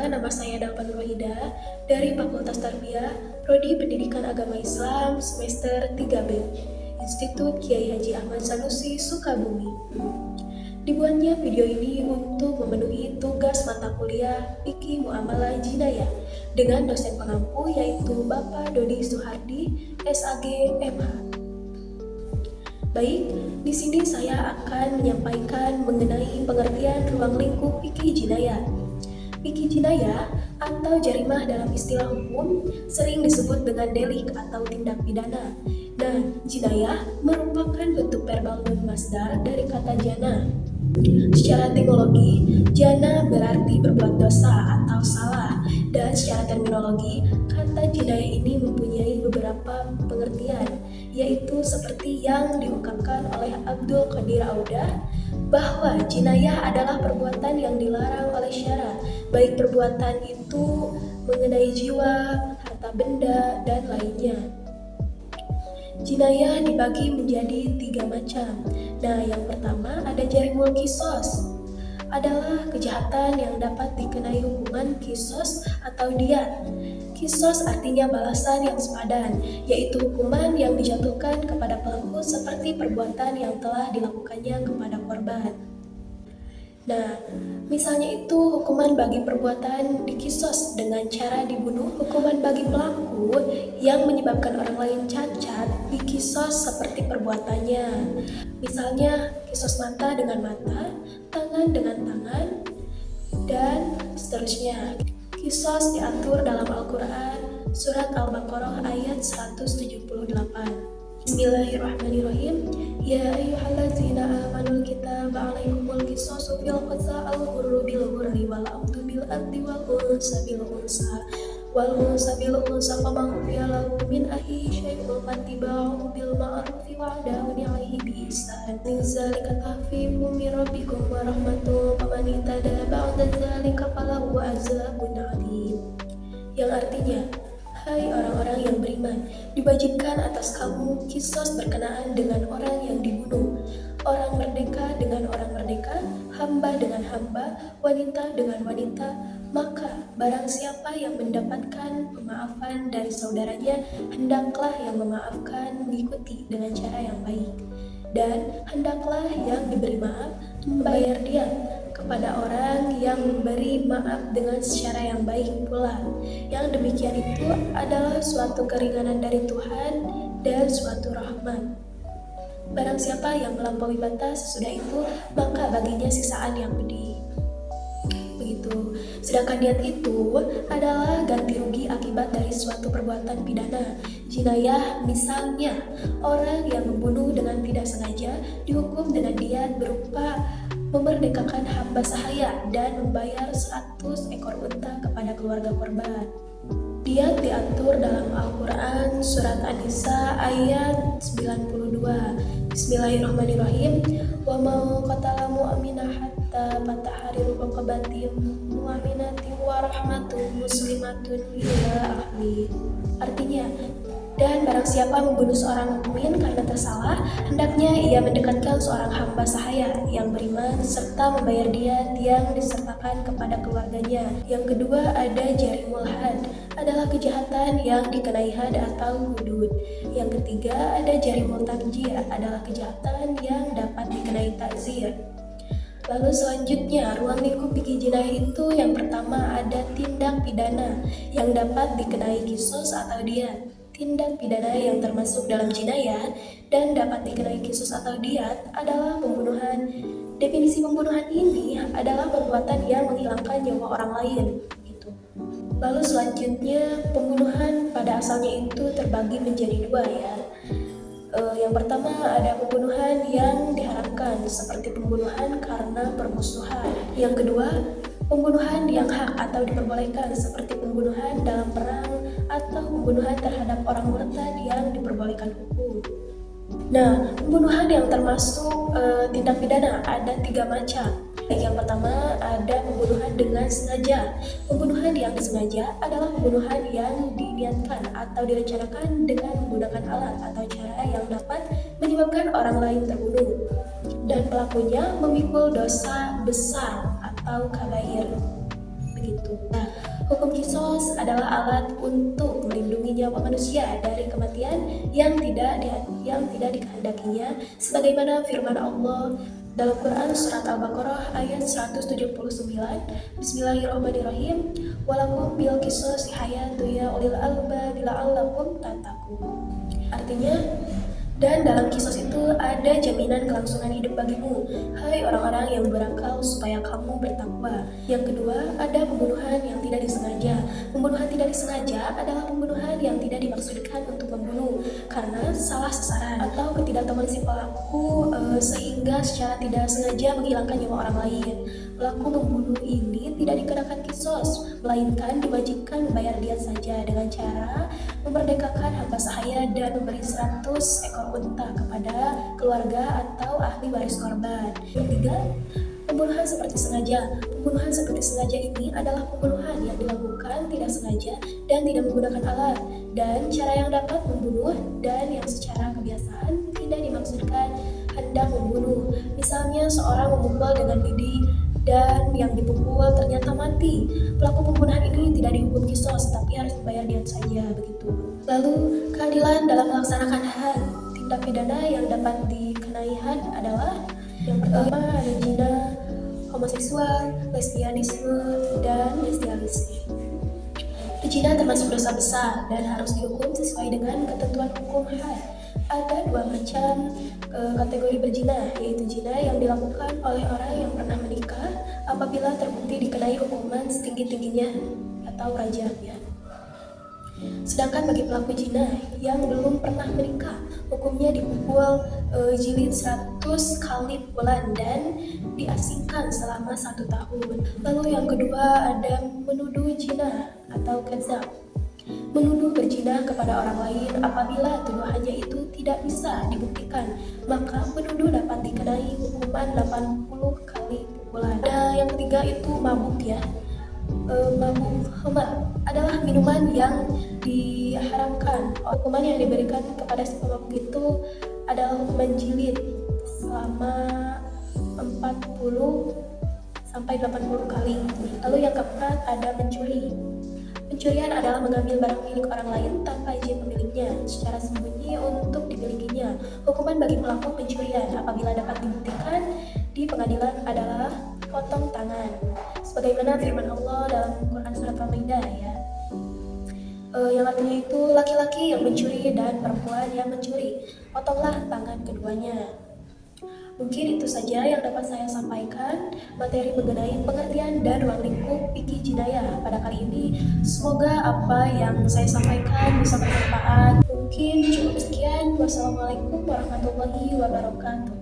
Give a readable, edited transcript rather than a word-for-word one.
Perkenalkan, nama saya Dalpan Rohida dari Fakultas Tarbiyah, Prodi Pendidikan Agama Islam, semester 3B, Institut Kiai Haji Ahmad Sanusi, Sukabumi. Dibuatnya video ini untuk memenuhi tugas mata kuliah Fikih Muamalah Jinayah dengan dosen pengampu yaitu Bapak Dodi Suhardi, SAG, MH. Baik, di sini saya akan menyampaikan mengenai pengertian ruang lingkup fikih jinayah. Fikih jinayah atau jarimah dalam istilah hukum sering disebut dengan delik atau tindak pidana. Dan jinayah merupakan bentuk verbal non-masdar dari kata jana. Secara etimologi, jana berarti berbuat dosa atau salah, dan secara terminologi, kata jinayah ini mempunyai beberapa pengertian, yaitu seperti yang diungkapkan oleh Abdul Qadir Audah, bahwa jinayah adalah perbuatan yang dilarang oleh syara, baik perbuatan itu mengenai jiwa, harta benda, dan lainnya. Jinayah dibagi menjadi 3 macam. Nah, yang pertama ada jarimul kisos, adalah kejahatan yang dapat dikenai hukuman kisos atau diat. Kisos artinya balasan yang sepadan, yaitu hukuman yang dijatuhkan kepada pelaku seperti perbuatan yang telah dilakukannya kepada korban. Nah, misalnya itu hukuman bagi perbuatan dikisos dengan cara dibunuh, hukuman bagi pelaku yang menyebabkan orang lain cacat dikisos seperti perbuatannya. Misalnya kisos mata dengan mata, tangan dengan tangan, dan seterusnya. Kisos diatur dalam Al-Quran, surat Al-Baqarah ayat 178. Bismillahirrahmanirrahim. Ya ayyuhallazina amanul kitaba alaikumul qisasu fil qatla al-hurru bil hurri wal abdu bil abdi wal unsa bil unsa wal unsa bil unsa faman ufiya lahu min akhihi syai'un fattiba'u bil ma'rufi wa ada'un alaihi bi ihsan. Zalika tahfifun min rabbikum wa rahmatun faman itada ba'da dzalika falahu azabun alim. Yang artinya, hai orang-orang yang beriman, diwajibkan atas kamu kisos berkenaan dengan orang yang dibunuh, orang merdeka dengan orang merdeka, hamba dengan hamba, wanita dengan wanita. Maka barang siapa yang mendapatkan pemaafan dari saudaranya, hendaklah yang memaafkan mengikuti dengan cara yang baik, dan hendaklah yang diberi maaf membayar dia kepada orang yang memberi maaf dengan secara yang baik pula. Yang demikian itu adalah suatu keringanan dari Tuhan dan suatu rahmat. Barang siapa yang melampaui batas sesudah itu, maka baginya siksaan yang pedih. Begitu. Sedangkan diat itu adalah ganti rugi akibat dari suatu perbuatan pidana. Jinayah misalnya, orang yang membunuh dengan tidak sengaja dihukum dengan diat berupa memerdekakan hamba sahaya dan membayar 100 ekor unta kepada keluarga korban. Diat diatur dalam Al-Quran surat An-Nisa ayat 92. Bismillahirrahmanirrahim. Wa ma qatala mu'mina hatta fatahriru raqabatin mu'minatin wa rahmatun muslimatun ila ahli. Artinya, dan barang siapa membunuh seorang mukmin karena tersalah, hendaknya ia mendekatkan seorang hamba sahaya yang beriman serta membayar diat yang disertakan kepada keluarganya. Yang kedua ada jarimul had, adalah kejahatan yang dikenai had atau hudud. Yang ketiga ada jarimul takjir, adalah kejahatan yang dapat dikenai takzir. Lalu selanjutnya, ruang lingkup fikih jinayah itu yang pertama ada tindak pidana yang dapat dikenai kisos atau diat. Tindak pidana yang termasuk dalam jinayah dan dapat dikenai kisos atau diat adalah pembunuhan. Definisi pembunuhan ini adalah perbuatan yang menghilangkan nyawa orang lain. Gitu. Lalu selanjutnya, pembunuhan pada asalnya itu terbagi menjadi 2 ya. Yang pertama ada pembunuhan yang diharamkan seperti pembunuhan karena permusuhan. Yang kedua, pembunuhan yang hak atau diperbolehkan seperti pembunuhan dalam perang atau pembunuhan terhadap orang murtad yang diperbolehkan hukum. Nah, pembunuhan yang termasuk tindak pidana ada 3 macam. Yang pertama ada pembunuhan dengan sengaja. Pembunuhan yang disengaja adalah pembunuhan yang diniatkan atau direncanakan dengan menggunakan alat atau cara yang dapat menyebabkan orang lain terbunuh, dan pelakunya memikul dosa besar atau kabair. Begitu. begitu. Nah, hukum kisos adalah alat untuk melindungi nyawa manusia dari kematian yang tidak dikehendakinya, sebagaimana firman Allah dalam Quran surat Al-Baqarah ayat 179. Bismillahirrahmanirrahim. Walakum bil qisasi hayatun ya ulil albab la'allakum tattaqun. Artinya, dan dalam kisos itu ada jaminan kelangsungan hidup bagimu, hai orang-orang yang berakal, supaya kamu bertakwa. Yang kedua, ada pembunuhan yang tidak disengaja. Pembunuhan tidak disengaja adalah pembunuhan yang tidak dimaksudkan untuk membunuh karena salah sasaran atau ketidaktahuan si pelaku sehingga secara tidak sengaja menghilangkan nyawa orang lain. Pelaku membunuh ini tidak dikenakan kisos, melainkan diwajibkan membayar diat saja dengan cara memerdekakan hamba sahaya dan memberi 100 ekor unta kepada keluarga atau ahli waris korban. Yang ketiga, pembunuhan seperti sengaja. Pembunuhan seperti sengaja ini adalah pembunuhan yang dilakukan tidak sengaja dan tidak menggunakan alat, dan cara yang dapat membunuh dan yang secara kebiasaan tidak dimaksudkan hendak membunuh. Misalnya seorang memukul dengan lidi dan yang dipukul ternyata mati. Pelaku pembunuhan ini tidak dihukum kisos, tapi harus membayar diat saja begitu. Lalu, keadilan dalam melaksanakan had. Tindak pidana yang dapat dikenai had adalah yang pertama ada zina, homoseksual, lesbianisme, dan bestialisme. Zina termasuk dosa besar dan harus dihukum sesuai dengan ketentuan hukum had. Ada dua macam kategori berzina, yaitu zina yang dilakukan oleh orang yang pernah menikah apabila terbukti dikenai hukuman setinggi-tingginya atau rajam ya. Sedangkan bagi pelaku zina yang belum pernah menikah, hukumnya dipukul jilid 100 kali pukulan dan diasingkan selama 1 tahun. Lalu yang kedua ada menuduh zina atau kadzab. Menuduh berzina kepada orang lain apabila tuduhannya itu tidak bisa dibuktikan, maka penuduh dapat dikenai hukuman 80 kali pukulan. Dan yang ketiga itu mabuk ya. Mabuk khamar adalah minuman yang diharamkan. Hukuman yang diberikan kepada si pemabuk itu adalah hukuman jilid selama 40 sampai 80 kali. Lalu yang keempat ada mencuri. Pencurian adalah mengambil barang milik orang lain tanpa izin pemiliknya secara sembunyi untuk dimilikinya. Hukuman bagi pelaku pencurian apabila dapat dibuktikan di pengadilan adalah potong tangan, sebagaimana firman Allah dalam Quran surat Al-Maidah ya. Yang artinya itu laki-laki yang mencuri dan perempuan yang mencuri, potonglah tangan keduanya. Mungkin itu saja yang dapat saya sampaikan materi mengenai pengertian dan ruang lingkup fikih jinayah pada kali ini. Semoga apa yang saya sampaikan bisa bermanfaat. Mungkin cukup sekian. Wassalamualaikum warahmatullahi wabarakatuh.